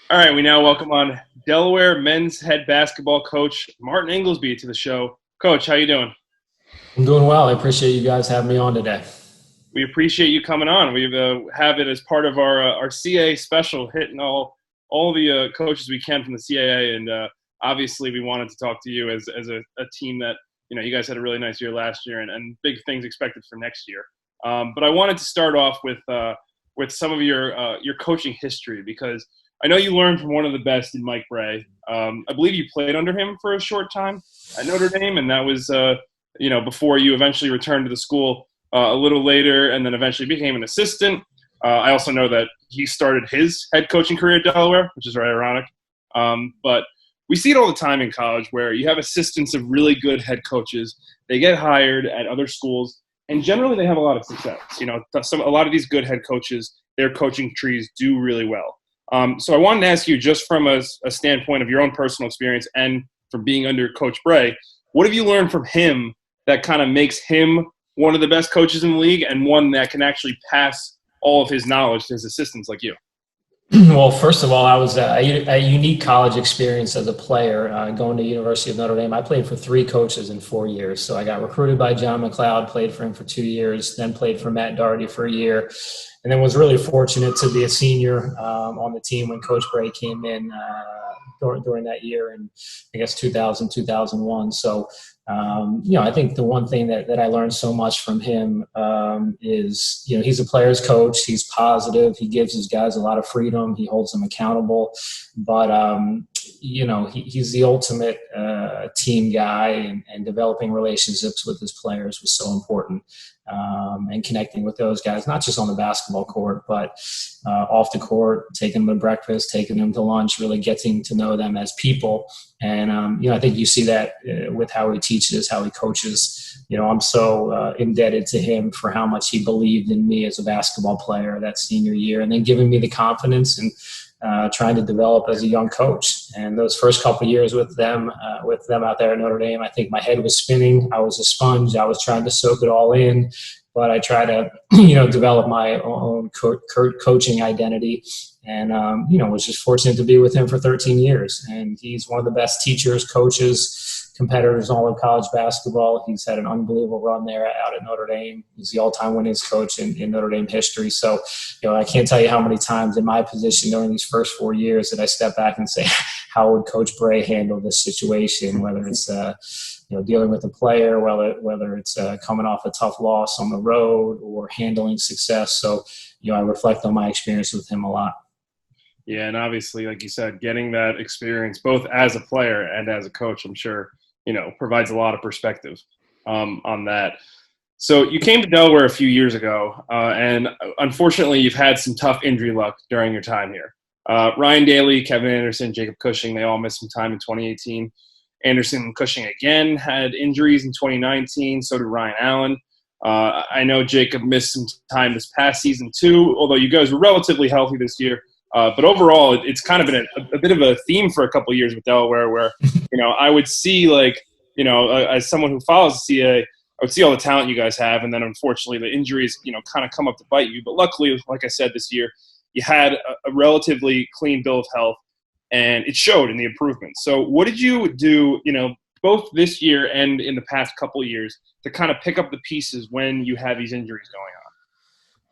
All right, we now welcome on Delaware men's head basketball coach Martin Inglesby to the show. Coach, how you doing? I'm doing well. I appreciate you guys having me on today. We appreciate you coming on. We have it as part of our CAA special, hitting all the coaches we can from the CAA, and obviously we wanted to talk to you as a team that you guys had a really nice year last year, and big things expected for next year. But I wanted to start off with some of your coaching history because I know you learned from one of the best in Mike Bray. I believe you played under him for a short time at Notre Dame, and that was before you eventually returned to the school a little later, and then eventually became an assistant. I also know that he started his head coaching career at Delaware, which is very ironic. But we see it all the time in college where you have assistants of really good head coaches. They get hired at other schools, and generally they have a lot of success. A lot of these good head coaches, their coaching trees do really well. So I wanted to ask you, just from a standpoint of your own personal experience and from being under Coach Bray, what have you learned from him that kind of makes him one of the best coaches in the league and one that can actually pass all of his knowledge to his assistants like you? Well, first of all, I was a unique college experience as a player going to University of Notre Dame. I played for three coaches in 4 years. So I got recruited by John McLeod, played for him for 2 years, then played for Matt Doherty for a year, and then was really fortunate to be a senior on the team when Coach Bray came in during that year in, I guess, 2000, 2001. So I think the one thing that I learned so much from him is, he's a player's coach. He's positive. He gives his guys a lot of freedom. He holds them accountable. But, he's the ultimate team guy, and developing relationships with his players was so important. And connecting with those guys, not just on the basketball court, but off the court, taking them to breakfast, taking them to lunch, really getting to know them as people. And, I think you see that with how he teaches, how he coaches. I'm so indebted to him for how much he believed in me as a basketball player that senior year, and then giving me the confidence and trying to develop as a young coach. And those first couple of years with them out there at Notre Dame, I think my head was spinning. I was a sponge. I was trying to soak it all in, but I try to, develop my own coaching identity. And, was just fortunate to be with him for 13 years. And he's one of the best teachers, coaches, competitors in all of college basketball. He's had an unbelievable run there out at Notre Dame. He's the all-time winningest coach in Notre Dame history. So, I can't tell you how many times in my position during these first 4 years that I step back and say, how would Coach Bray handle this situation, whether it's dealing with a player, whether it's coming off a tough loss on the road or handling success. So, I reflect on my experience with him a lot. Yeah, and obviously, like you said, getting that experience both as a player and as a coach, I'm sure, provides a lot of perspective on that. So you came to Delaware a few years ago, and unfortunately, you've had some tough injury luck during your time here. Ryan Daly, Kevin Anderson, Jacob Cushing, they all missed some time in 2018. Anderson and Cushing again had injuries in 2019. So did Ryan Allen. I know Jacob missed some time this past season too, although you guys were relatively healthy this year. But overall, it's kind of been a bit of a theme for a couple of years with Delaware where, I would see as someone who follows the CA, I would see all the talent you guys have. And then unfortunately the injuries, kind of come up to bite you. But luckily, like I said, this year, you had a relatively clean bill of health and it showed in the improvement. So what did you do, both this year and in the past couple of years to kind of pick up the pieces when you had these injuries going on?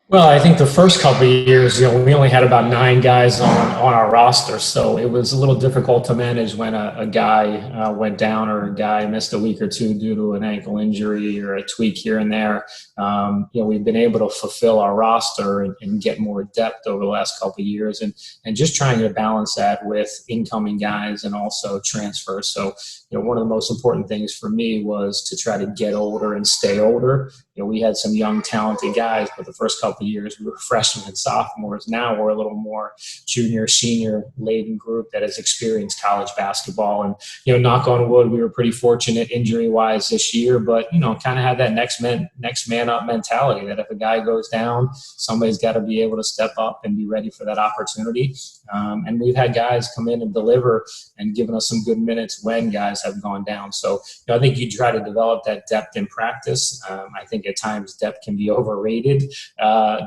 Well, I think the first couple of years, we only had about 9 guys on our roster, so it was a little difficult to manage when a guy went down or a guy missed a week or two due to an ankle injury or a tweak here and there. We've been able to fulfill our roster and get more depth over the last couple of years, and just trying to balance that with incoming guys and also transfers. So, one of the most important things for me was to try to get older and stay older. We had some young, talented guys, but the first couple of years we were freshmen and sophomores. Now we're a little more junior, senior laden group that has experienced college basketball. And, knock on wood, we were pretty fortunate injury-wise this year, but, kind of had that next man up mentality that if a guy goes down, somebody's got to be able to step up and be ready for that opportunity. And we've had guys come in and deliver and given us some good minutes when guys have gone down. So, I think you try to develop that depth in practice. I think at times depth can be overrated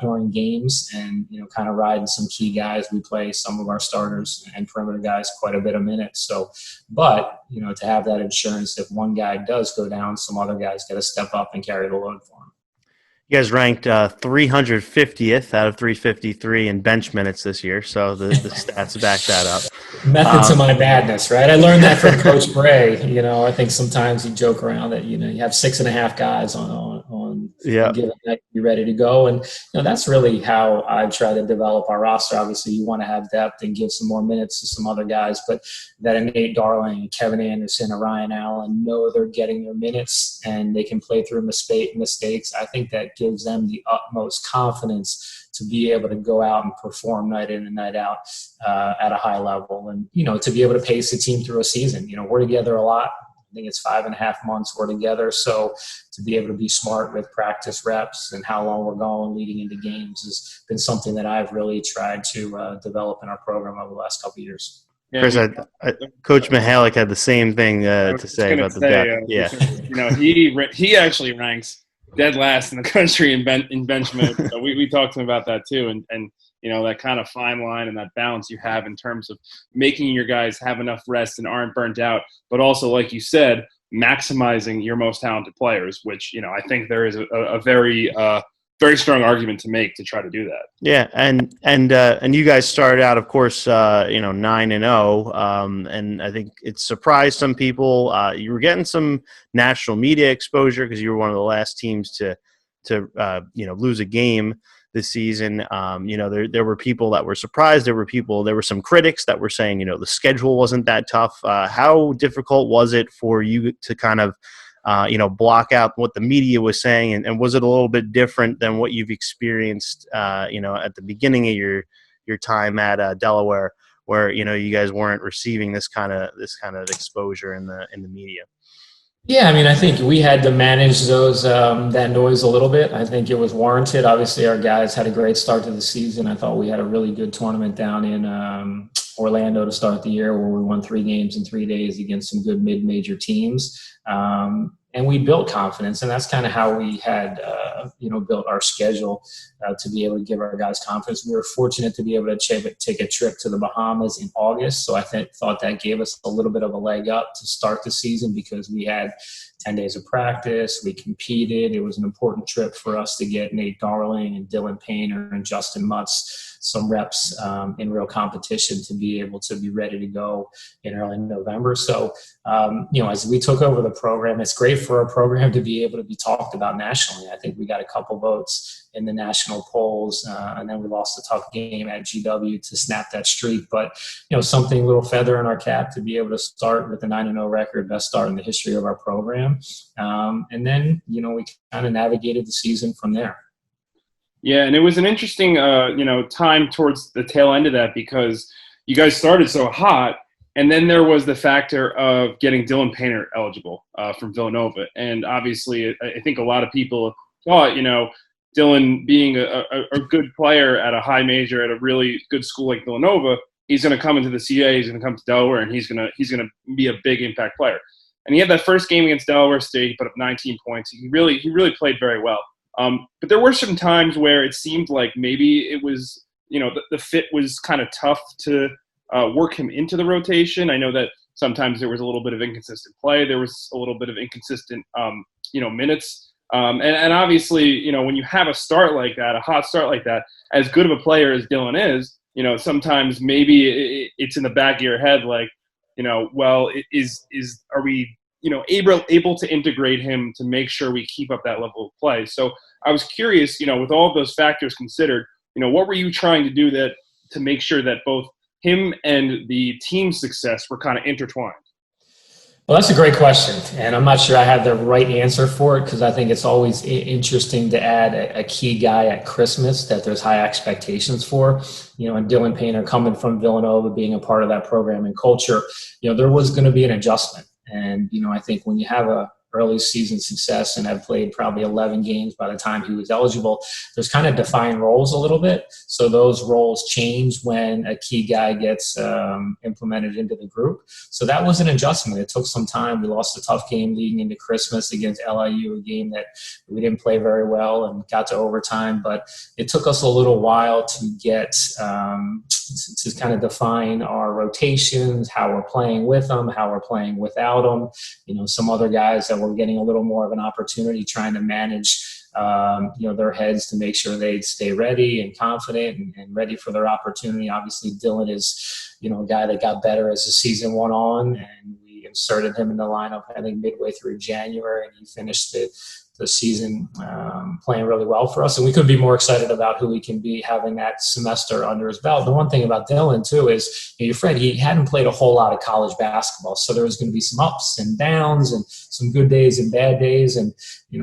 during games, and kind of riding some key guys. We play some of our starters and perimeter guys quite a bit of minutes. So, but to have that insurance, if one guy does go down, some other guys got to step up and carry the load for him. You guys ranked 350th out of 353 in bench minutes this year, so the stats back that up. Method to my madness, right? I learned that from Coach Bray. I think sometimes you joke around that you have 6.5 guys on a given night to be ready to go, and that's really how I try to develop our roster. Obviously, you want to have depth and give some more minutes to some other guys, but that Nate Darling, Kevin Anderson, and Ryan Allen know they're getting their minutes and they can play through mistakes. I think that gives them the utmost confidence to be able to go out and perform night in and night out at a high level, and to be able to pace the team through a season. We're together a lot. I think it's 5.5 months we're together, so to be able to be smart with practice reps and how long we're going leading into games has been something that I've really tried to develop in our program over the last couple of years. Yeah, Chris, Coach Mihalik had the same thing to say about the depth. He actually ranks dead last in the country in bench minutes. So we talked to him about that too, and that kind of fine line and that balance you have in terms of making your guys have enough rest and aren't burnt out, but also, like you said, maximizing your most talented players, which I think there is a very very strong argument to make to try to do that. Yeah, and you guys started out, of course, 9-0, and I think it surprised some people. You were getting some national media exposure because you were one of the last teams to lose a game this season. There were people that were surprised. There were some critics that were saying, the schedule wasn't that tough. How difficult was it for you to kind of block out what the media was saying, and was it a little bit different than what you've experienced, at the beginning of your time at Delaware, where you guys weren't receiving this kind of exposure in the media? Yeah, I think we had to manage that noise a little bit. I think it was warranted. Obviously, our guys had a great start to the season. I thought we had a really good tournament down in Orlando to start the year, where we won 3 games in 3 days against some good mid-major teams. And we built confidence, and that's kind of how we had, built our schedule to be able to give our guys confidence. We were fortunate to be able to take a trip to the Bahamas in August, so I thought that gave us a little bit of a leg up to start the season because we had 10 days of practice. We competed. It was an important trip for us to get Nate Darling and Dylan Painter and Justin Mutz some reps in real competition to be able to be ready to go in early November. So, as we took over the program, it's great for our program to be able to be talked about nationally. I think we got a couple votes in the national polls, and then we lost a tough game at GW to snap that streak. But, something, a little feather in our cap to be able to start with a 9-0 record, best start in the history of our program. And then, we kind of navigated the season from there. Yeah, and it was an interesting, time towards the tail end of that because you guys started so hot, and then there was the factor of getting Dylan Painter eligible from Villanova. And obviously, I think a lot of people thought, Dylan being a good player at a high major at a really good school like Villanova, he's going to come into the CAA, he's going to come to Delaware, and he's going to be a big impact player. And he had that first game against Delaware State, he put up 19 points. He really played very well. But there were some times where it seemed like maybe it was, the fit was kind of tough to work him into the rotation. I know that sometimes there was a little bit of inconsistent play. There was a little bit of inconsistent, minutes. And obviously, when you have a start like that, a hot start like that, as good of a player as Dylan is, sometimes maybe it's in the back of your head, like, are we able to integrate him to make sure we keep up that level of play. So I was curious, with all of those factors considered, what were you trying to do to make sure that both him and the team's success were kind of intertwined? Well, that's a great question, and I'm not sure I have the right answer for it because I think it's always interesting to add a key guy at Christmas that there's high expectations for. And Dylan Painter coming from Villanova, being a part of that program and culture, there was going to be an adjustment. And, I think when you have a early season success and had played probably 11 games by the time he was eligible. There's kind of defined roles a little bit. So those roles change when a key guy gets implemented into the group. So that was an adjustment. It took some time. We lost a tough game leading into Christmas against LIU, a game that we didn't play very well and got to overtime. But it took us a little while to get to kind of define our rotations, how we're playing with them, how we're playing without them. Some other guys that were getting a little more of an opportunity, trying to manage their heads to make sure they'd stay ready and confident and ready for their opportunity. Obviously, Dylan is, a guy that got better as the season went on, and we inserted him in the lineup, I think, midway through January, and he finished the season playing really well for us. And we couldn't be more excited about who he can be having that semester under his belt. The one thing about Dylan, too, is your friend, he hadn't played a whole lot of college basketball. So there was going to be some ups and downs and some good days and bad days. And,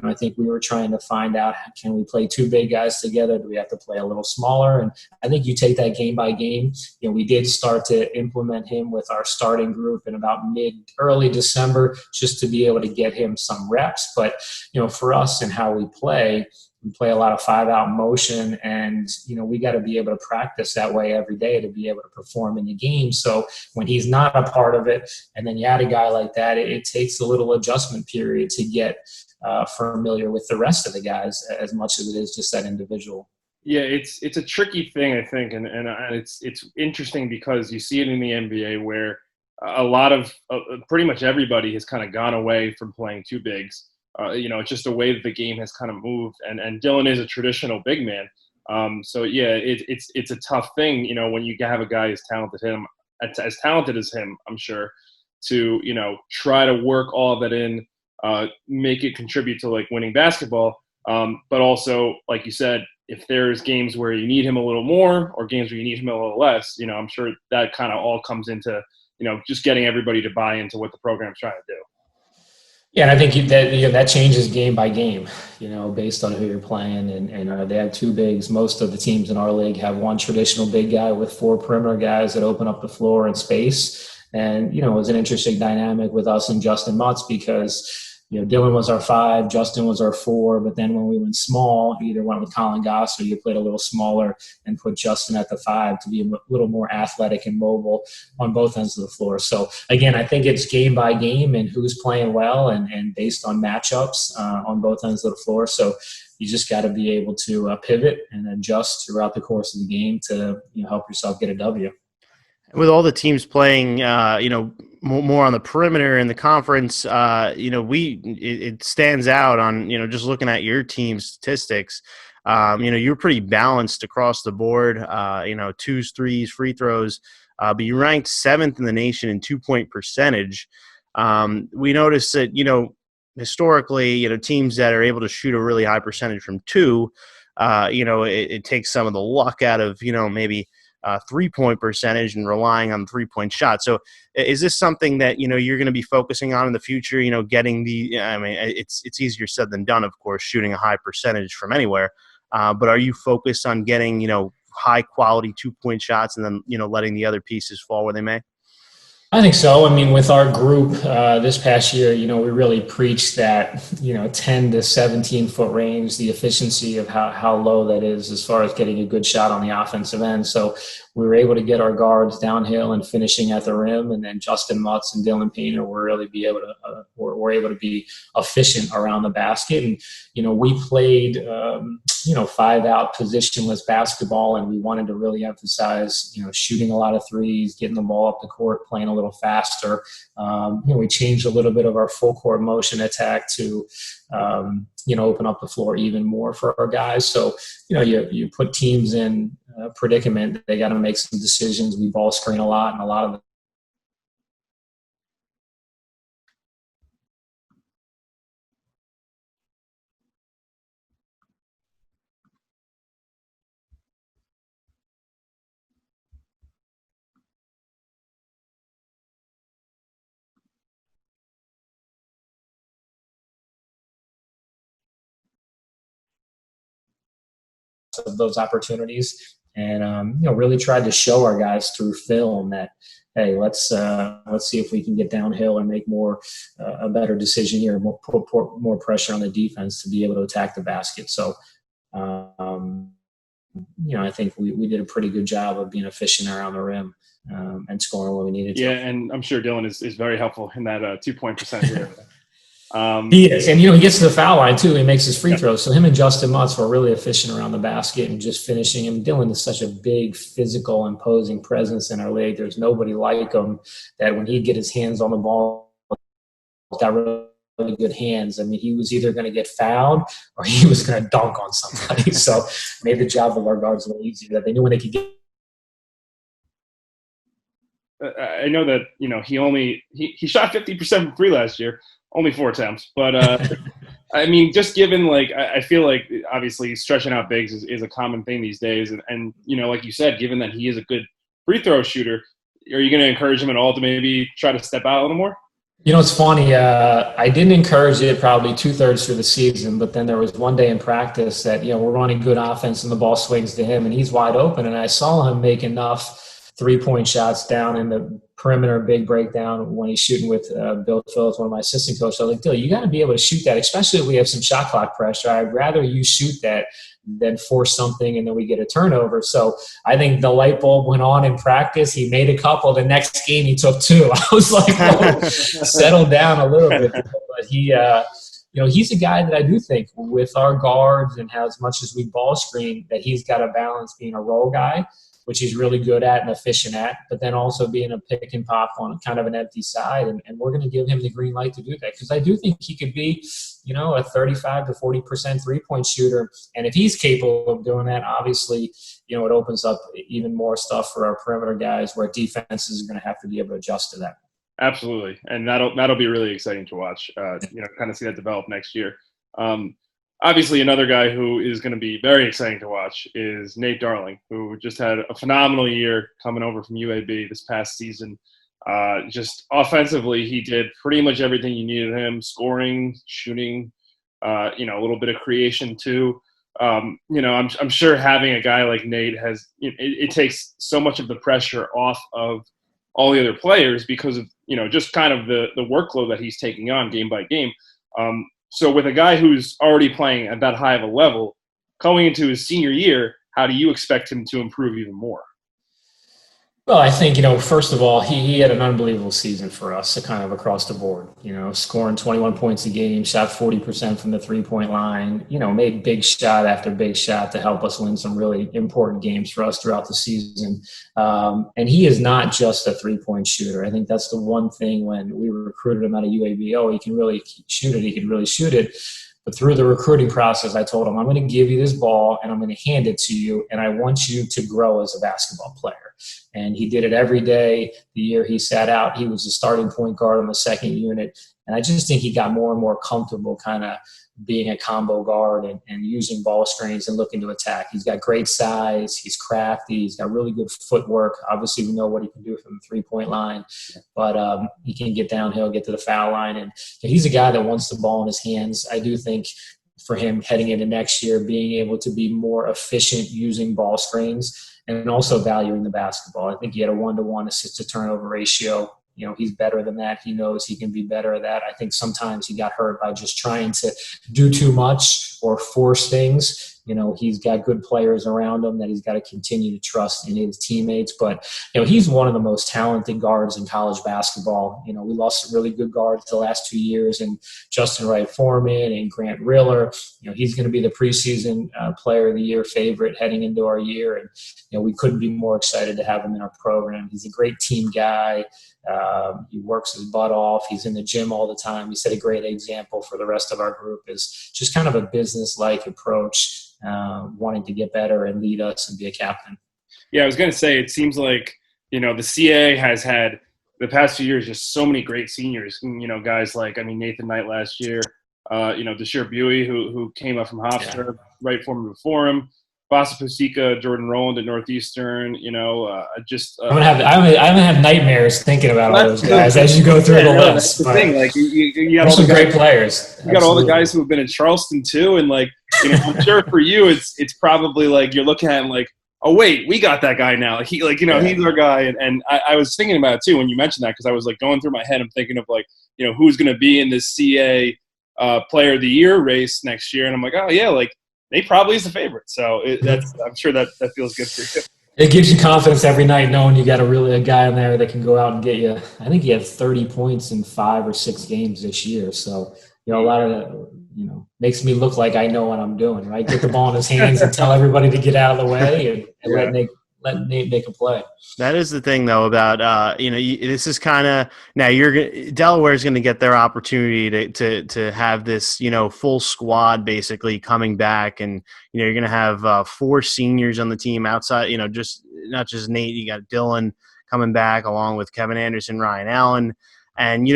I think we were trying to find out, can we play two big guys together? Do we have to play a little smaller? And I think you take that game by game. We did start to implement him with our starting group in about early December, just to be able to get him some reps. But, for us and how we play a lot of 5-out motion, and we got to be able to practice that way every day to be able to perform in the game. So when he's not a part of it, and then you add a guy like that, it takes a little adjustment period to get familiar with the rest of the guys as much as it is just that individual. Yeah, it's a tricky thing, I think, and it's interesting because you see it in the NBA where a lot of pretty much everybody has kind of gone away from playing two bigs. It's just a way that the game has kind of moved, and Dylan is a traditional big man. So yeah, it's a tough thing, when you have a guy as talented as him, I'm sure, to try to work all that in, make it contribute to like winning basketball. But also, like you said, if there's games where you need him a little more or games where you need him a little less, I'm sure that kind of all comes into just getting everybody to buy into what the program's trying to do. Yeah, and I think that changes game by game, based on who you're playing. And they have two bigs. Most of the teams in our league have one traditional big guy with four perimeter guys that open up the floor and space. And, it was an interesting dynamic with us and Justin Mutz because, Dylan was our 5, Justin was our 4. But then when we went small, you either went with Colin Goss or you played a little smaller and put Justin at the 5 to be a little more athletic and mobile on both ends of the floor. So, again, I think it's game by game and who's playing well and based on matchups on both ends of the floor. So you just got to be able to pivot and adjust throughout the course of the game to help yourself get a W. With all the teams playing, more on the perimeter in the conference, it stands out on, just looking at your team's statistics. You're pretty balanced across the board, twos, threes, free throws, but you ranked 7th in the nation in 2-point percentage. We noticed that, historically, teams that are able to shoot a really high percentage from 2, it takes some of the luck out of, maybe 3-point percentage and relying on the 3-point shot. So is this something that, you're going to be focusing on in the future, getting it's easier said than done, of course, shooting a high percentage from anywhere. But are you focused on getting, high quality 2-point shots and then, letting the other pieces fall where they may? I think so. With our group this past year, we really preached that, 10 to 17 foot range, the efficiency of how low that is as far as getting a good shot on the offensive end. So we were able to get our guards downhill and finishing at the rim. And then Justin Mutz and Dylan Painter were able to be efficient around the basket. And, we played, 5-out positionless basketball, and we wanted to really emphasize, shooting a lot of threes, getting the ball up the court, playing a little faster. We changed a little bit of our full court motion attack to, open up the floor even more for our guys. So, you put teams in a predicament. They got to make some decisions. We ball screen a lot, and a lot of those opportunities, and really tried to show our guys through film that hey, let's see if we can get downhill and make a better decision here, put more pressure on the defense to be able to attack the basket. So, I think we did a pretty good job of being efficient around the rim and scoring when we needed to. Yeah, and I'm sure Dylan is very helpful in that 2-point percentage. He is. And, he gets to the foul line, too. He makes his free throws. So him and Justin Mutz were really efficient around the basket and just finishing him. Dylan is such a big, physical, imposing presence in our league. There's nobody like him that when he'd get his hands on the ball, he's got really good hands. I mean, he was either going to get fouled or he was going to dunk on somebody. So made the job of our guards a little easier, that they knew when they could get. I know that, he shot 50% from free last year. Only 4 attempts, but I mean, just given I feel like obviously stretching out bigs is a common thing these days, and like you said, given that he is a good free throw shooter, are you going to encourage him at all to maybe try to step out a little more? It's funny. I didn't encourage it probably 2/3 through the season, but then there was one day in practice that we're running good offense and the ball swings to him and he's wide open, and I saw him make enough 3-point shots down in the perimeter big breakdown when he's shooting with Bill Phillips, one of my assistant coaches. I was like, Bill, you got to be able to shoot that, especially if we have some shot clock pressure. I'd rather you shoot that than force something and then we get a turnover. So I think the light bulb went on in practice. He made a couple. The next game he took 2. I was like, oh, settle down a little bit. But he he's a guy that I do think with our guards and as much as we ball screen, that he's got a balance being a role guy, which he's really good at and efficient at, but then also being a pick and pop on kind of an empty side. And we're going to give him the green light to do that, because I do think he could be, a 35 to 40% 3-point shooter. And if he's capable of doing that, obviously, it opens up even more stuff for our perimeter guys where defenses are going to have to be able to adjust to that. Absolutely. And that'll be really exciting to watch, kind of see that develop next year. Obviously, another guy who is going to be very exciting to watch is Nate Darling, who just had a phenomenal year coming over from UAB this past season. Just offensively, he did pretty much everything you needed him: scoring, shooting, a little bit of creation too. I'm sure having a guy like Nate it takes so much of the pressure off of all the other players because of just kind of the workload that he's taking on game by game. So with a guy who's already playing at that high of a level, going into his senior year, how do you expect him to improve even more? Well, I think, first of all, he had an unbelievable season for us, kind of across the board, scoring 21 points a game, shot 40% from the 3-point line, made big shot after big shot to help us win some really important games for us throughout the season. And he is not just a 3-point shooter. I think that's the one thing when we recruited him out of UAB, he can really shoot it. He can really shoot it. But through the recruiting process, I told him, I'm going to give you this ball and I'm going to hand it to you, and I want you to grow as a basketball player. And he did it every day. The year he sat out, he was the starting point guard on the second unit. And I just think he got more and more comfortable kind of being a combo guard and using ball screens and looking to attack. He's got great size. He's crafty. He's got really good footwork. Obviously, we know what he can do from the 3-point line. But he can get downhill, get to the foul line. And he's a guy that wants the ball in his hands. I do think for him heading into next year, being able to be more efficient using ball screens and also valuing the basketball. I think he had a 1-to-1 assist-to-turnover ratio. He's better than that. He knows he can be better at that. I think sometimes he got hurt by just trying to do too much or force things. He's got good players around him that he's got to continue to trust in his teammates. But, he's one of the most talented guards in college basketball. We lost some really good guards the last 2 years, and Justin Wright-Foreman and Grant Riller. He's going to be the preseason player of the year favorite heading into our year. And, we couldn't be more excited to have him in our program. He's a great team guy. He works his butt off. He's in the gym all the time. He set a great example for the rest of our group, is just kind of a business-like approach, wanting to get better and lead us and be a captain. Yeah, I was going to say, it seems like, the CAA has had the past few years just so many great seniors, guys like, Nathan Knight last year, Deshir Buie, who came up from Hofstra, right before him. Vasa Pusika, Jordan Rowland at Northeastern, I'm gonna have nightmares thinking about all those guys as you go through the list. That's the thing, you got all some the great players. You got all the guys who have been in Charleston too, and I'm sure for you, it's probably like you're looking at them like, oh wait, we got that guy now. He's our guy. And I was thinking about it too when you mentioned that, because I was like going through my head. I'm thinking of like, who's going to be in this CA Player of the Year race next year, and I'm like, oh yeah, like Nate probably is the favorite. So I'm sure that feels good for you. It gives you confidence every night knowing you got a guy in there that can go out and get you. I think he had 30 points in 5 or 6 games this year. So, a lot of that, makes me look like I know what I'm doing, right? Get the ball in his hands and tell everybody to get out of the way and let Nate make a play. That is the thing, though, about this is kind of now Delaware is going to get their opportunity to have this full squad basically coming back, and you're going to have 4 seniors on the team outside, just not just Nate. You got Dylan coming back along with Kevin Anderson, Ryan Allen. And,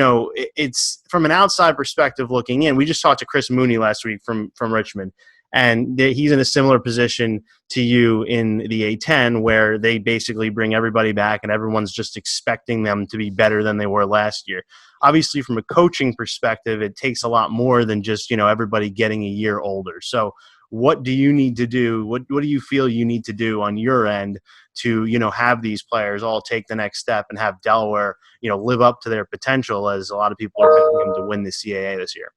it's from an outside perspective looking in. We just talked to Chris Mooney last week from Richmond, and he's in a similar position to you in the A10, where they basically bring everybody back and everyone's just expecting them to be better than they were last year. Obviously, from a coaching perspective, it takes a lot more than just, everybody getting a year older. So what do you need to do? What do you feel you need to do on your end to, have these players all take the next step and have Delaware, live up to their potential, as a lot of people are picking them to win the CAA this year?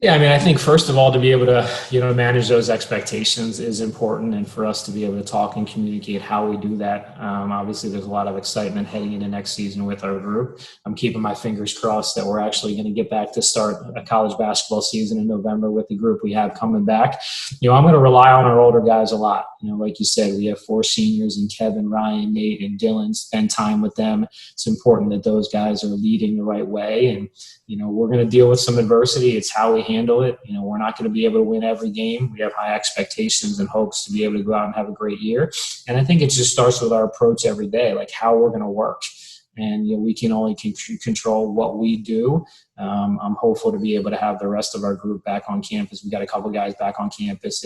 Yeah, I think first of all, to be able to, manage those expectations is important, and for us to be able to talk and communicate how we do that. Obviously, there's a lot of excitement heading into next season with our group. I'm keeping my fingers crossed that we're actually going to get back to start a college basketball season in November with the group we have coming back. I'm going to rely on our older guys a lot. Like you said, we have 4 seniors in Kevin, Ryan, Nate, and Dylan. Spend time with them. It's important that those guys are leading the right way, and we're going to deal with some adversity. It's how we handle it. We're not going to be able to win every game. We have high expectations and hopes to be able to go out and have a great year. And I think it just starts with our approach every day, like how we're going to work. And we can only control what we do. I'm hopeful to be able to have the rest of our group back on campus. We've got a couple guys back on campus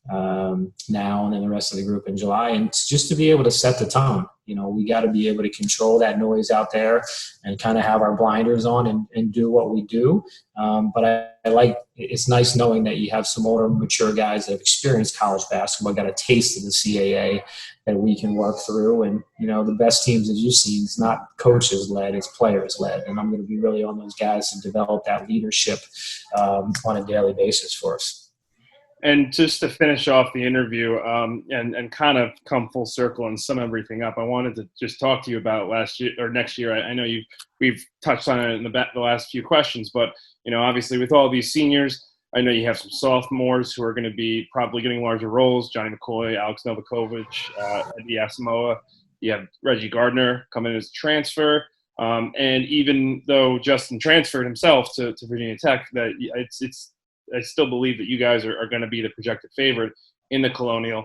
now, and then the rest of the group in July. And just to be able to set the tone. We got to be able to control that noise out there and kind of have our blinders on and do what we do. But I like, it's nice knowing that you have some older, mature guys that have experienced college basketball, got a taste of the CAA that we can work through. And, the best teams, as you've seen, it's not coaches led, it's players led. And I'm going to be really on those guys to develop that leadership on a daily basis for us. And just to finish off the interview and kind of come full circle and sum everything up, I wanted to just talk to you about next year. I know we've touched on it in the last few questions, but obviously with all these seniors, I know you have some sophomores who are going to be probably getting larger roles: Johnny McCoy, Alex Novakovic, Eddie Asamoah. You have Reggie Gardner coming in as a transfer. And even though Justin transferred himself to Virginia Tech, that I still believe that you guys are going to be the projected favorite in the Colonial.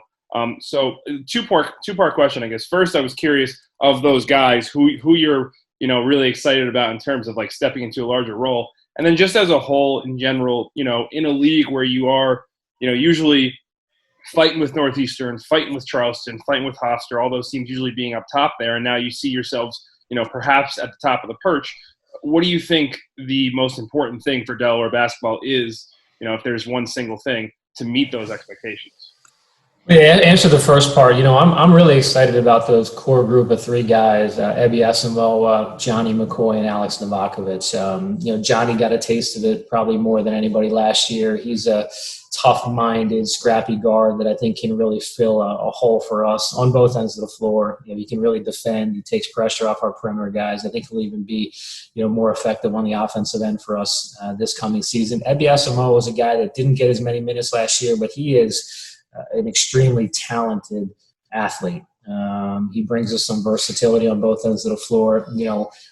So two-part question, I guess. First, I was curious of those guys who you're really excited about in terms of like stepping into a larger role, and then just as a whole in general, in a league where you are usually fighting with Northeastern, fighting with Charleston, fighting with Hofstra, all those teams usually being up top there, and now you see yourselves perhaps at the top of the perch. What do you think the most important thing for Delaware basketball is? If there's one single thing to meet those expectations. Yeah, answer the first part. I'm really excited about those core group of 3 guys: Ebby Asamoah, Johnny McCoy, and Alex Novakovic. Johnny got a taste of it probably more than anybody last year. He's a tough-minded, scrappy guard that I think can really fill a hole for us on both ends of the floor. He can really defend. He takes pressure off our perimeter guys. I think he'll even be, more effective on the offensive end for us this coming season. Ebby Asamoah was a guy that didn't get as many minutes last year, but he is an extremely talented athlete. He brings us some versatility on both ends of the floor.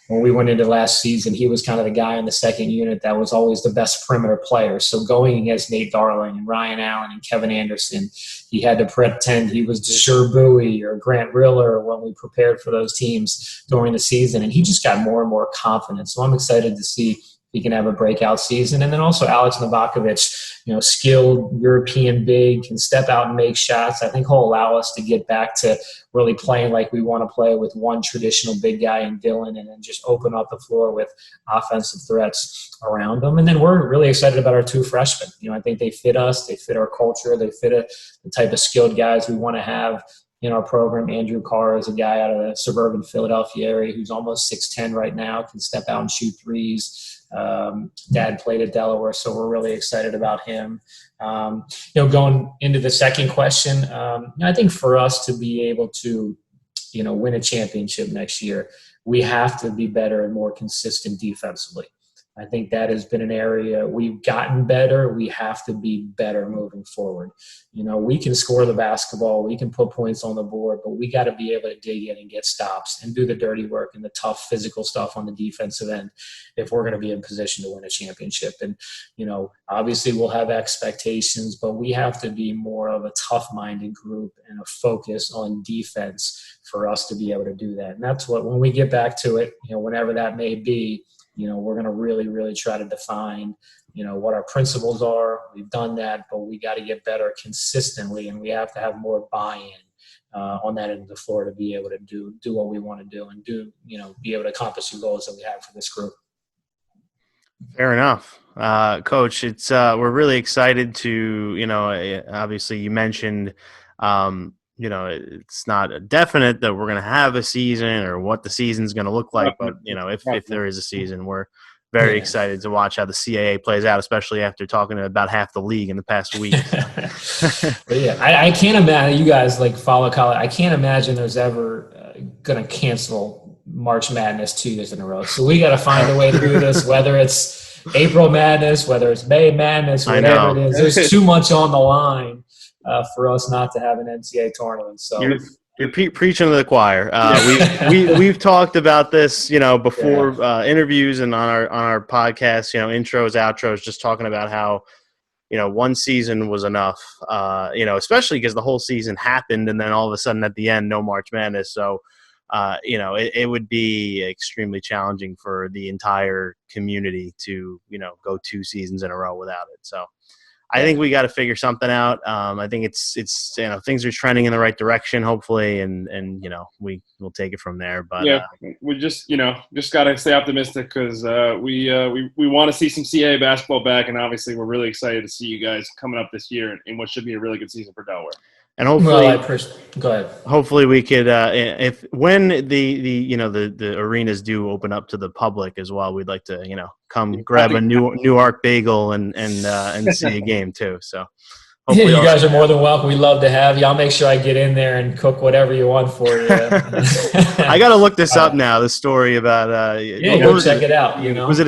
When we went into last season, he was kind of the guy in the second unit that was always the best perimeter player. So going against Nate Darling and Ryan Allen and Kevin Anderson, he had to pretend he was Desir Bowie or Grant Riller when we prepared for those teams during the season. And he just got more and more confident. So I'm excited to see he can have a breakout season. And then also Alex Novakovic, skilled European big, can step out and make shots, I think he'll allow us to get back to really playing like we want to play with one traditional big guy in Dylan, and then just open up the floor with offensive threats around them. And then we're really excited about our 2 freshmen. I think they fit us, they fit our culture, they fit the type of skilled guys we want to have in our program. Andrew Carr is a guy out of the suburban Philadelphia area who's almost 6'10" right now, can step out and shoot threes. Dad played at Delaware, so we're really excited about him. Going into the second question, I think for us to be able to, win a championship next year, we have to be better and more consistent defensively. I think that has been an area we've gotten better. We have to be better moving forward. We can score the basketball, we can put points on the board, but we got to be able to dig in and get stops and do the dirty work and the tough physical stuff on the defensive end if we're going to be in position to win a championship. And, obviously we'll have expectations, but we have to be more of a tough-minded group and a focus on defense for us to be able to do that. And that's what, when we get back to it, whenever that may be, we're going to really, really try to define, what our principles are. We've done that, but we got to get better consistently, and we have to have more buy-in on that end of the floor to be able to do what we want to do and be able to accomplish the goals that we have for this group. Fair enough. Coach, it's we're really excited to, obviously you mentioned, it's not a definite that we're going to have a season or what the season's going to look like. But, if there is a season, we're very excited to watch how the CAA plays out, especially after talking to about half the league in the past week. But yeah, I can't imagine, you guys follow college. I can't imagine there's ever going to cancel March Madness 2 years in a row. So we got to find a way to do this, whether it's April Madness, whether it's May Madness, whatever it is. There's too much on the line for us not to have an NCAA tournament. So you're preaching to the choir. We've talked about this, before interviews and on our podcast, intros, outros, just talking about how, one season was enough, especially because the whole season happened and then all of a sudden at the end, no March Madness. So, it would be extremely challenging for the entire community to, go 2 seasons in a row without it. So I think we got to figure something out. I think it's things are trending in the right direction, hopefully, and we'll take it from there. But we just got to stay optimistic because we want to see some CAA basketball back, and obviously we're really excited to see you guys coming up this year in what should be a really good season for Delaware. And hopefully, go ahead. Hopefully, we could, when the arenas do open up to the public as well, we'd like to, come grab a Newark bagel and see a game too. So, hopefully you guys are more than welcome. We'd love to have you. I'll make sure I get in there and cook whatever you want for you. I got to look this up now. The story about go check it out. Was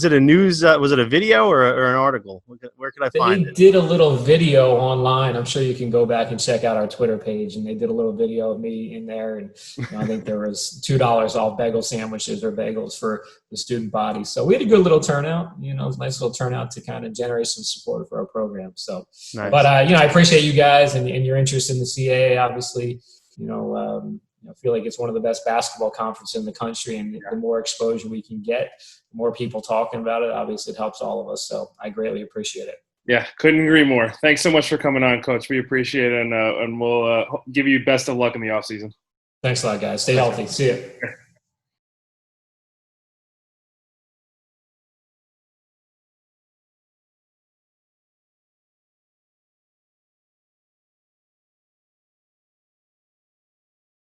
it a news? Was it a video or an article? Where could I find it? They did a little video online. I'm sure you can go back and check out our Twitter page. And they did a little video of me in there, and I think there was $2 off bagel sandwiches or bagels for the student body. So we had a good little turnout. It was a nice little turnout to kind of generate some support for our program. So, nice. But I appreciate you guys and your interest in the CAA. Obviously, I feel like it's one of the best basketball conferences in the country, and the more exposure we can get, the more people talking about it, obviously it helps all of us. So I greatly appreciate it. Yeah, couldn't agree more. Thanks so much for coming on, Coach. We appreciate it, and we'll give you best of luck in the offseason. Thanks a lot, guys. Stay healthy. See you.